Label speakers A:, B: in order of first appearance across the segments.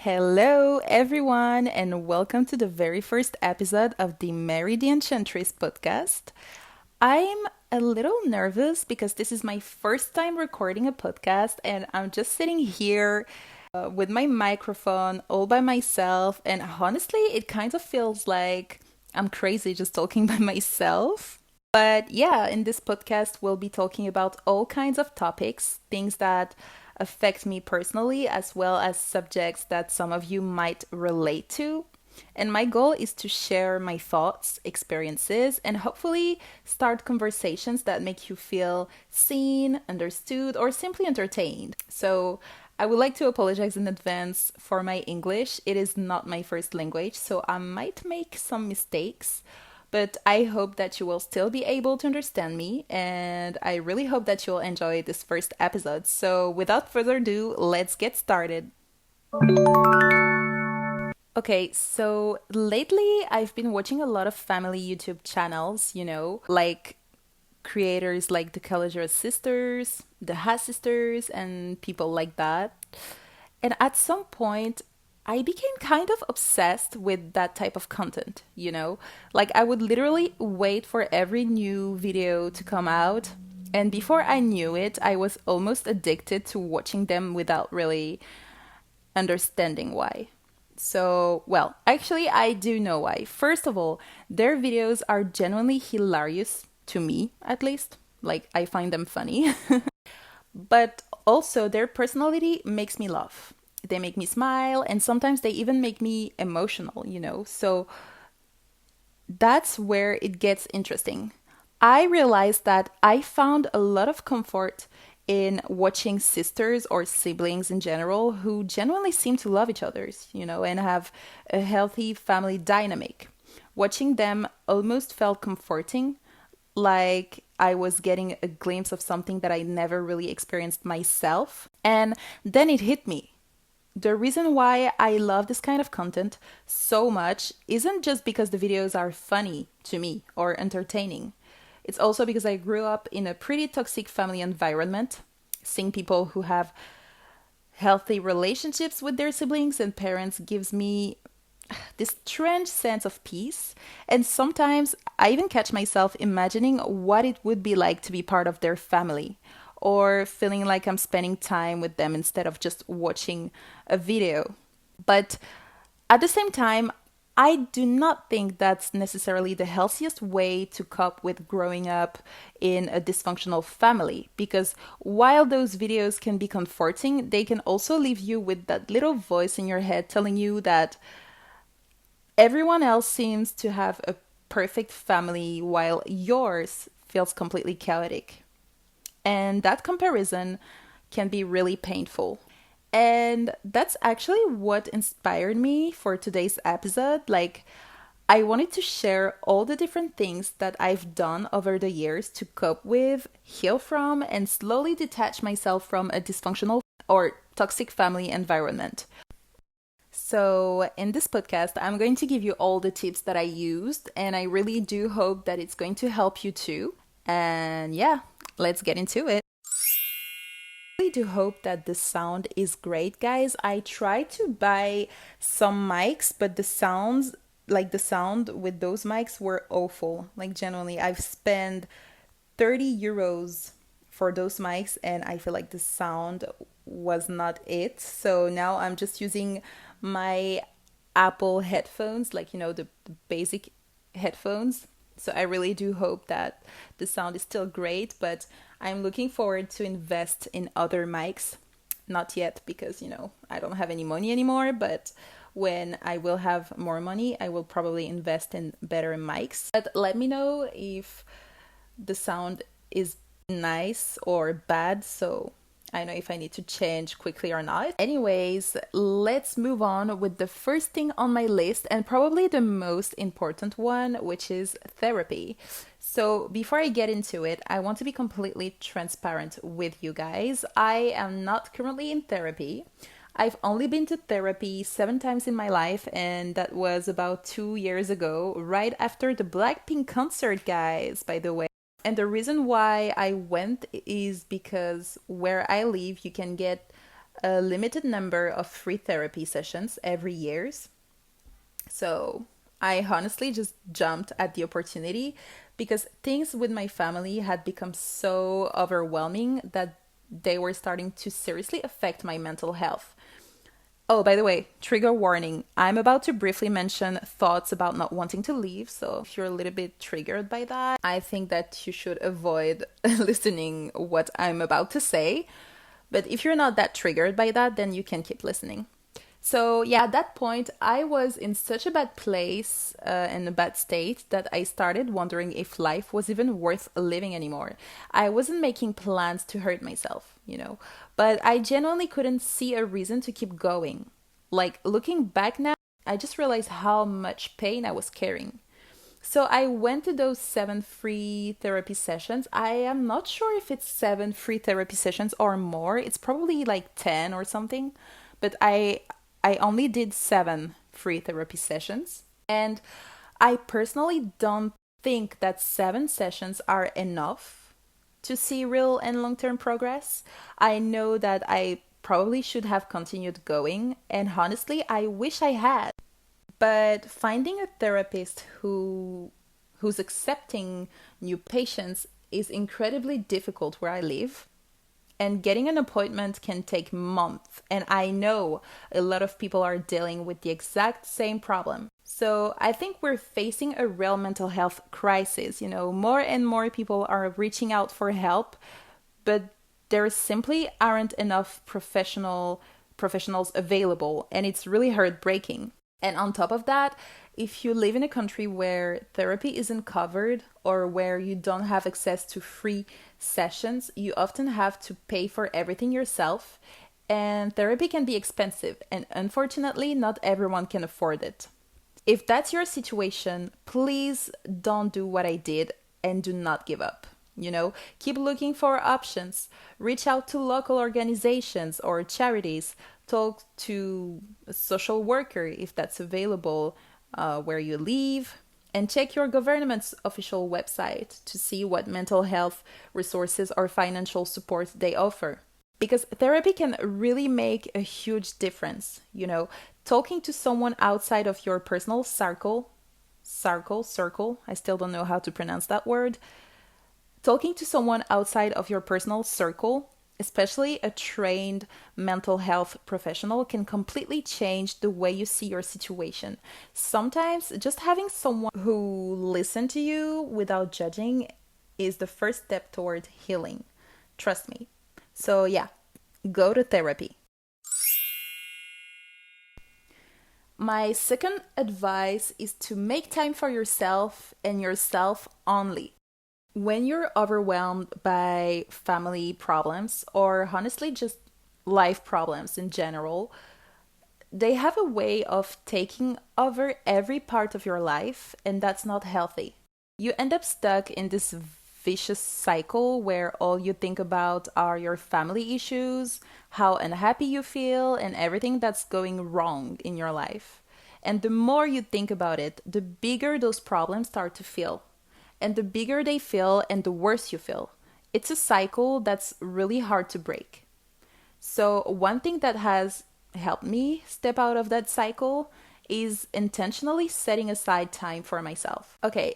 A: Hello, everyone, and welcome to the very first episode of the Mary the Enchantress Podcast. I'm a little nervous because this is my first time recording a podcast, and I'm just sitting here with my microphone all by myself. And honestly, it kind of feels like I'm crazy just talking by myself. But yeah, in this podcast, we'll be talking about all kinds of topics, things that affect me personally, as well as subjects that some of you might relate to. And my goal is to share my thoughts, experiences, and hopefully start conversations that make you feel seen, understood, or simply entertained. So, I would like to apologize in advance for my English. It is not my first language, so I might make some mistakes. But I hope that you will still be able to understand me, and I really hope that you'll enjoy this first episode. So, without further ado, let's get started. Okay, so lately I've been watching a lot of family YouTube channels, like creators like the Calogero sisters, the Ha sisters, and people like that. And at some point, I became kind of obsessed with that type of content. Like, I would literally wait for every new video to come out. And before I knew it, I was almost addicted to watching them without really understanding why. So, well, actually, I do know why. First of all, their videos are genuinely hilarious, to me at least. Like, I find them funny. But also, their personality makes me laugh. They make me smile, and sometimes they even make me emotional. So that's where it gets interesting. I realized that I found a lot of comfort in watching sisters or siblings in general who genuinely seem to love each other, and have a healthy family dynamic. Watching them almost felt comforting, like I was getting a glimpse of something that I never really experienced myself. And then it hit me. The reason why I love this kind of content so much isn't just because the videos are funny to me or entertaining. It's also because I grew up in a pretty toxic family environment, seeing people who have healthy relationships with their siblings and parents gives me this strange sense of peace. And sometimes I even catch myself imagining what it would be like to be part of their family, or feeling like I'm spending time with them instead of just watching a video. But at the same time, I do not think that's necessarily the healthiest way to cope with growing up in a dysfunctional family, because while those videos can be comforting, they can also leave you with that little voice in your head telling you that everyone else seems to have a perfect family while yours feels completely chaotic. And that comparison can be really painful. And that's actually what inspired me for today's episode. Like, I wanted to share all the different things that I've done over the years to cope with, heal from, and slowly detach myself from a dysfunctional or toxic family environment. So, in this podcast, I'm going to give you all the tips that I used, and I really do hope that it's going to help you too. And yeah, let's get into it. I really do hope that the sound is great, guys. I tried to buy some mics, but the sound with those mics were awful. Like, genuinely, I've spent 30 euros for those mics, and I feel like the sound was not it. So now I'm just using my Apple headphones, like, the basic headphones. So I really do hope that the sound is still great, but I'm looking forward to invest in other mics. Not yet because, I don't have any money anymore, but when I will have more money, I will probably invest in better mics. But let me know if the sound is nice or bad, so I know if I need to change quickly or not. Anyways, let's move on with the first thing on my list, and probably the most important one, which is therapy. So before I get into it, I want to be completely transparent with you guys. I am not currently in therapy. I've only been to therapy 7 times in my life, and that was about 2 years ago, right after the Blackpink concert, guys, by the way. And the reason why I went is because where I live, you can get a limited number of free therapy sessions every year. So I honestly just jumped at the opportunity because things with my family had become so overwhelming that they were starting to seriously affect my mental health. Oh, by the way, trigger warning. I'm about to briefly mention thoughts about not wanting to leave, so if you're a little bit triggered by that, I think that you should avoid listening what I'm about to say. But if you're not that triggered by that, then you can keep listening. So, yeah, at that point, I was in such a bad place, in a bad state, that I started wondering if life was even worth living anymore. I wasn't making plans to hurt myself, but I genuinely couldn't see a reason to keep going. Like, looking back now, I just realized how much pain I was carrying. So I went to those 7 free therapy sessions. I am not sure if it's 7 free therapy sessions or more. It's probably like 10 or something. But I only did 7 free therapy sessions. And I personally don't think that 7 sessions are enough to see real and long-term progress. I know that I probably should have continued going, and honestly, I wish I had. But finding a therapist who's accepting new patients is incredibly difficult where I live. And getting an appointment can take months. And I know a lot of people are dealing with the exact same problem. So I think we're facing a real mental health crisis. More and more people are reaching out for help, but there simply aren't enough professionals available. And it's really heartbreaking. And on top of that, if you live in a country where therapy isn't covered or where you don't have access to free sessions, you often have to pay for everything yourself. And therapy can be expensive, and unfortunately, not everyone can afford it. If that's your situation, please don't do what I did and do not give up. Keep looking for options. Reach out to local organizations or charities. Talk to a social worker if that's available where you live. And check your government's official website to see what mental health resources or financial support they offer. Because therapy can really make a huge difference. Talking to someone outside of your personal circle, I still don't know how to pronounce that word. Talking to someone outside of your personal circle, especially a trained mental health professional, can completely change the way you see your situation. Sometimes just having someone who listens to you without judging is the first step toward healing. Trust me. So yeah, go to therapy. My second advice is to make time for yourself and yourself only. When you're overwhelmed by family problems, or honestly just life problems in general, they have a way of taking over every part of your life, and that's not healthy. You end up stuck in this vicious cycle where all you think about are your family issues, how unhappy you feel, and everything that's going wrong in your life. And the more you think about it, the bigger those problems start to feel. And the bigger they feel and the worse you feel. It's a cycle that's really hard to break. So one thing that has helped me step out of that cycle is intentionally setting aside time for myself. Okay,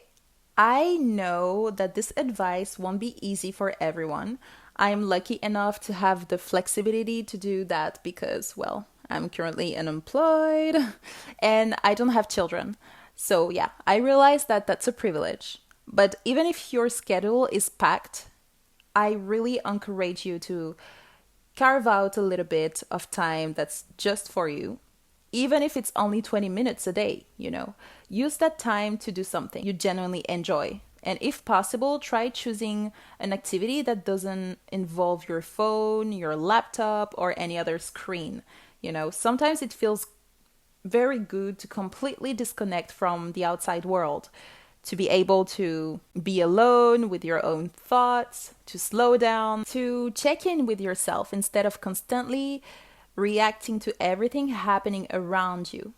A: I know that this advice won't be easy for everyone. I'm lucky enough to have the flexibility to do that because, well, I'm currently unemployed and I don't have children. So yeah, I realize that that's a privilege. But even if your schedule is packed, I really encourage you to carve out a little bit of time that's just for you. Even if it's only 20 minutes a day, use that time to do something you genuinely enjoy. And if possible, try choosing an activity that doesn't involve your phone, your laptop, or any other screen. Sometimes it feels very good to completely disconnect from the outside world, to be able to be alone with your own thoughts, to slow down, to check in with yourself instead of constantly reacting to everything happening around you.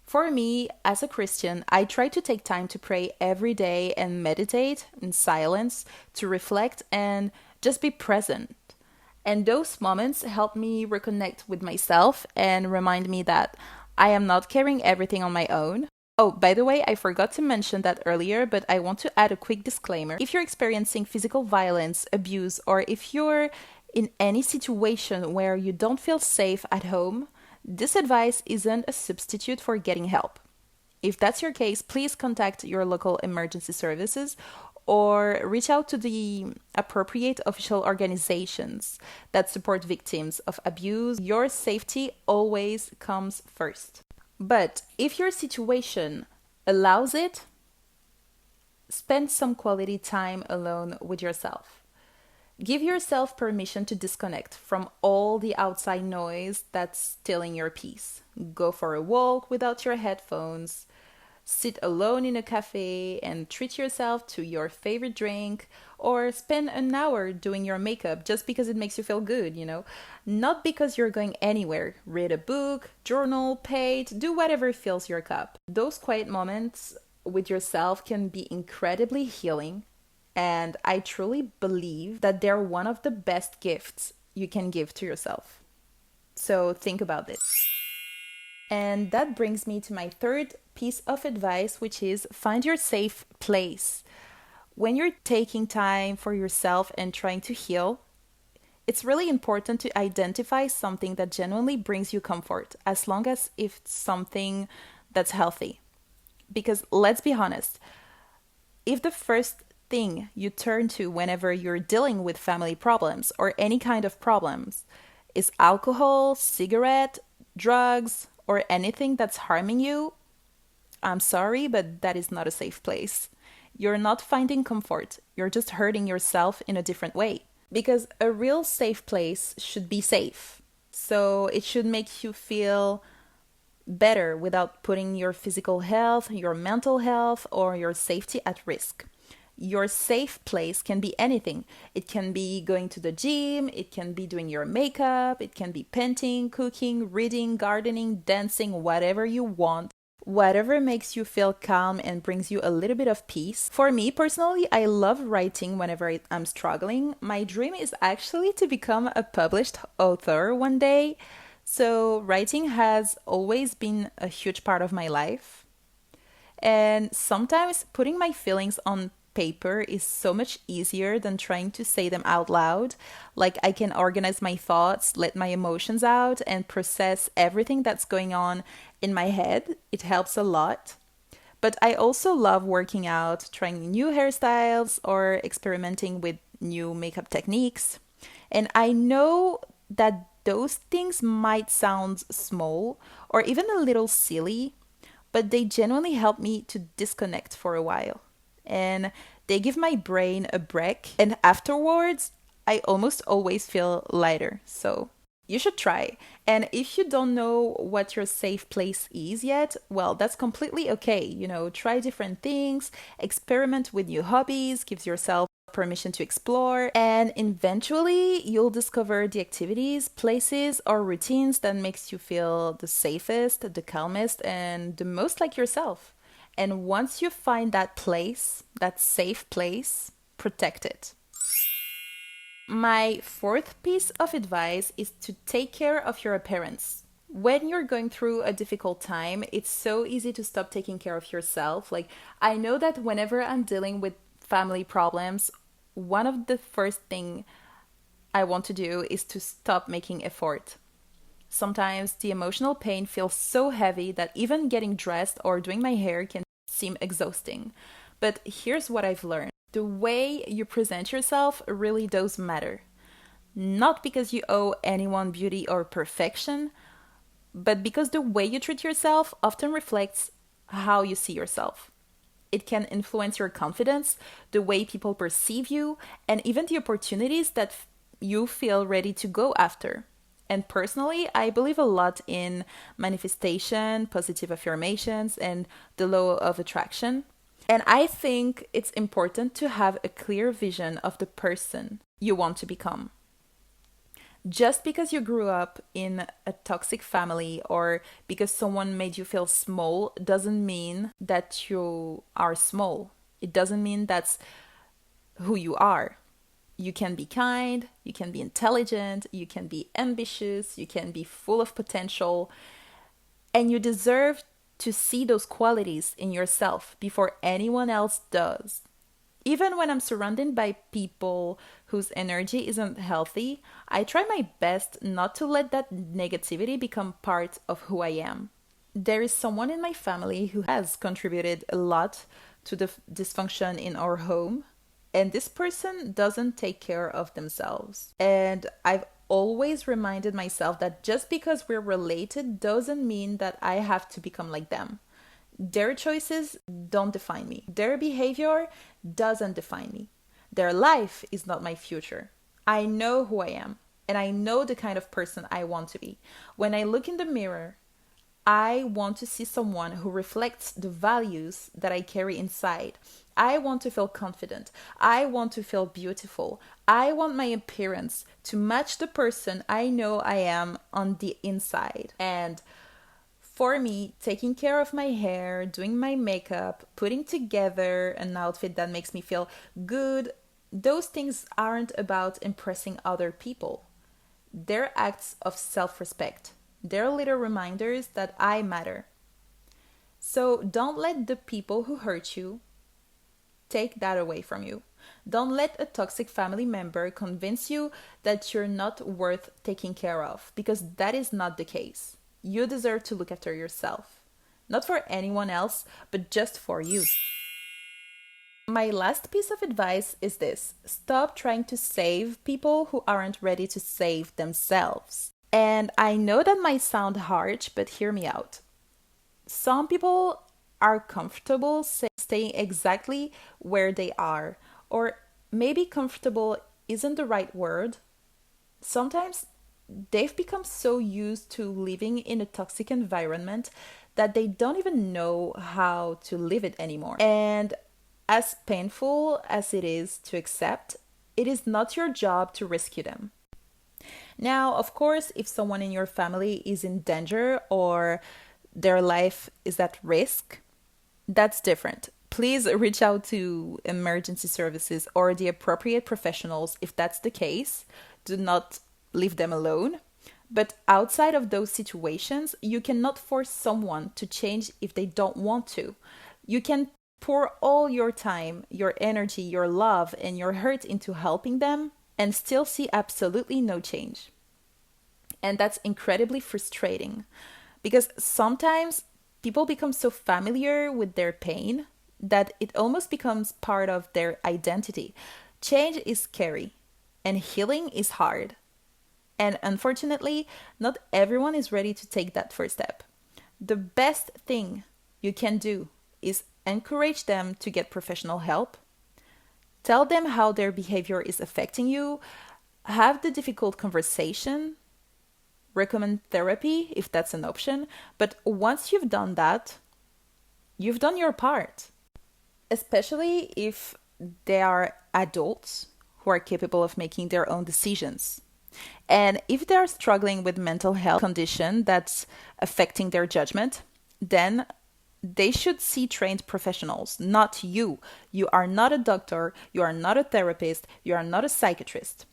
A: For me, as a Christian, I try to take time to pray every day and meditate in silence, to reflect and just be present. And those moments help me reconnect with myself and remind me that I am not carrying everything on my own. Oh, by the way, I forgot to mention that earlier, but I want to add a quick disclaimer. If you're experiencing physical violence, abuse, or if you're in any situation where you don't feel safe at home, this advice isn't a substitute for getting help. If that's your case, please contact your local emergency services or reach out to the appropriate official organizations that support victims of abuse. Your safety always comes first. But if your situation allows it, spend some quality time alone with yourself. Give yourself permission to disconnect from all the outside noise that's stealing your peace. Go for a walk without your headphones. Sit alone in a cafe and treat yourself to your favorite drink, or spend an hour doing your makeup just because it makes you feel good, Not because you're going anywhere. Read a book, journal, paint, do whatever fills your cup. Those quiet moments with yourself can be incredibly healing, and I truly believe that they're one of the best gifts you can give to yourself. So think about this. And that brings me to my third piece of advice, which is find your safe place. When you're taking time for yourself and trying to heal, it's really important to identify something that genuinely brings you comfort, as long as it's something that's healthy. Because let's be honest, if the first thing you turn to whenever you're dealing with family problems or any kind of problems is alcohol, cigarette, drugs, or anything that's harming you, I'm sorry, but that is not a safe place. You're not finding comfort. You're just hurting yourself in a different way. Because a real safe place should be safe. So it should make you feel better without putting your physical health, your mental health, or your safety at risk. Your safe place can be anything. It can be going to the gym, it can be doing your makeup, it can be painting, cooking, reading, gardening, dancing, whatever you want. Whatever makes you feel calm and brings you a little bit of peace. For me personally, I love writing whenever I'm struggling. My dream is actually to become a published author one day. So writing has always been a huge part of my life. And sometimes putting my feelings on paper is so much easier than trying to say them out loud. Like I can organize my thoughts, let my emotions out, and process everything that's going on in my head. It helps a lot. But I also love working out, trying new hairstyles, or experimenting with new makeup techniques. And I know that those things might sound small or even a little silly, but they genuinely help me to disconnect for a while. And they give my brain a break. And afterwards, I almost always feel lighter. So you should try. And if you don't know what your safe place is yet, well, that's completely okay. Try different things, experiment with new hobbies, gives yourself permission to explore, and eventually you'll discover the activities, places, or routines that makes you feel the safest, the calmest, and the most like yourself. And once you find that place, that safe place, protect it. My fourth piece of advice is to take care of your appearance. When you're going through a difficult time, it's so easy to stop taking care of yourself. Like, I know that whenever I'm dealing with family problems, one of the first thing I want to do is to stop making effort. Sometimes the emotional pain feels so heavy that even getting dressed or doing my hair can seem exhausting. But here's what I've learned. The way you present yourself really does matter. Not because you owe anyone beauty or perfection, but because the way you treat yourself often reflects how you see yourself. It can influence your confidence, the way people perceive you, and even the opportunities that you feel ready to go after. And personally, I believe a lot in manifestation, positive affirmations, and the law of attraction. And I think it's important to have a clear vision of the person you want to become. Just because you grew up in a toxic family or because someone made you feel small doesn't mean that you are small. It doesn't mean that's who you are. You can be kind, you can be intelligent, you can be ambitious, you can be full of potential, and you deserve to see those qualities in yourself before anyone else does. Even when I'm surrounded by people whose energy isn't healthy, I try my best not to let that negativity become part of who I am. There is someone in my family who has contributed a lot to the dysfunction in our home, and this person doesn't take care of themselves. And I've always reminded myself that just because we're related doesn't mean that I have to become like them. Their choices don't define me. Their behavior doesn't define me. Their life is not my future. I know who I am, and I know the kind of person I want to be. When I look in the mirror, I want to see someone who reflects the values that I carry inside. I want to feel confident. I want to feel beautiful. I want my appearance to match the person I know I am on the inside. And for me, taking care of my hair, doing my makeup, putting together an outfit that makes me feel good, those things aren't about impressing other people. They're acts of self-respect. They're little reminders that I matter. So don't let the people who hurt you take that away from you. Don't let a toxic family member convince you that you're not worth taking care of, because that is not the case. You deserve to look after yourself. Not for anyone else, but just for you. My last piece of advice is this: stop trying to save people who aren't ready to save themselves. And I know that might sound harsh, but hear me out. Some people are comfortable staying exactly where they are, or maybe comfortable isn't the right word. Sometimes they've become so used to living in a toxic environment that they don't even know how to live it anymore. And as painful as it is to accept, it is not your job to rescue them. Now, of course, if someone in your family is in danger or their life is at risk, that's different. Please reach out to emergency services or the appropriate professionals if that's the case. Do not leave them alone. But outside of those situations, you cannot force someone to change if they don't want to. You can pour all your time, your energy, your love, and your hurt into helping them and still see absolutely no change. And that's incredibly frustrating because sometimes people become so familiar with their pain that it almost becomes part of their identity. Change is scary and healing is hard. And unfortunately, not everyone is ready to take that first step. The best thing you can do is encourage them to get professional help. Tell them how their behavior is affecting you. Have the difficult conversation. Recommend therapy if that's an option. But once you've done that, you've done your part. Especially if they are adults who are capable of making their own decisions. And if they're struggling with mental health condition that's affecting their judgment, then they should see trained professionals, not you. You are not a doctor, you are not a therapist, you are not a psychiatrist.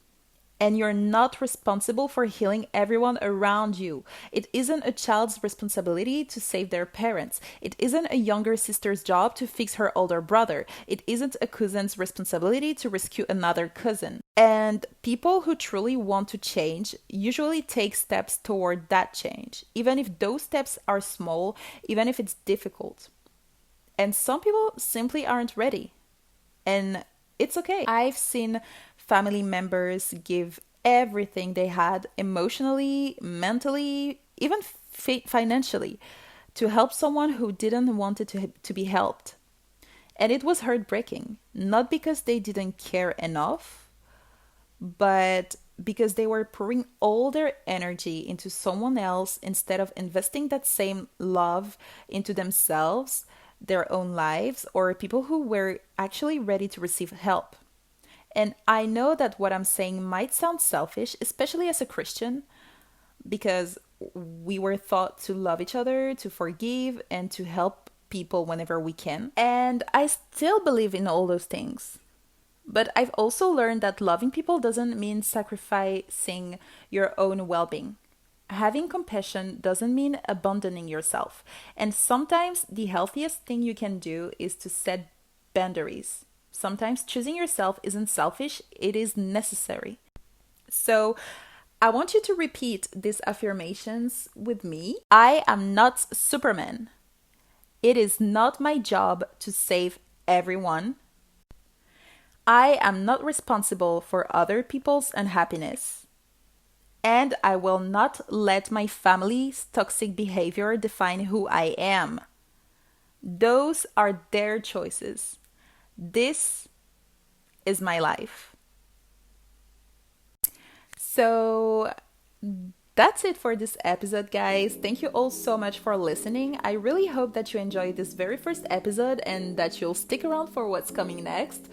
A: And you're not responsible for healing everyone around you. It isn't a child's responsibility to save their parents. It isn't a younger sister's job to fix her older brother. It isn't a cousin's responsibility to rescue another cousin. And people who truly want to change usually take steps toward that change, even if those steps are small, even if it's difficult. And some people simply aren't ready. And it's okay. I've seen family members give everything they had emotionally, mentally, even financially to help someone who didn't want it to be helped. And it was heartbreaking, not because they didn't care enough, but because they were pouring all their energy into someone else instead of investing that same love into themselves, their own lives, or people who were actually ready to receive help. And I know that what I'm saying might sound selfish, especially as a Christian, because we were taught to love each other, to forgive, and to help people whenever we can. And I still believe in all those things. But I've also learned that loving people doesn't mean sacrificing your own well being. Having compassion doesn't mean abandoning yourself. And sometimes the healthiest thing you can do is to set boundaries. Sometimes choosing yourself isn't selfish, it is necessary. So, I want you to repeat these affirmations with me. I am not Superman. It is not my job to save everyone. I am not responsible for other people's unhappiness. And I will not let my family's toxic behavior define who I am. Those are their choices. This is my life. So that's it for this episode, guys. Thank you all so much for listening. I really hope that you enjoyed this very first episode and that you'll stick around for what's coming next.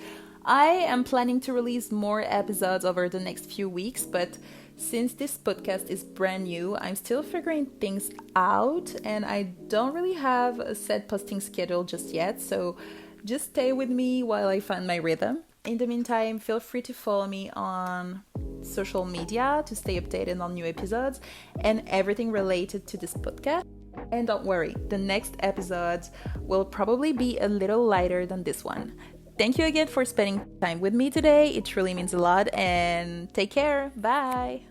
A: I am planning to release more episodes over the next few weeks, but since this podcast is brand new, I'm still figuring things out and I don't really have a set posting schedule just yet, so just stay with me while I find my rhythm. In the meantime, feel free to follow me on social media to stay updated on new episodes and everything related to this podcast. And don't worry, the next episodes will probably be a little lighter than this one. Thank you again for spending time with me today. It truly means a lot, and take care. Bye.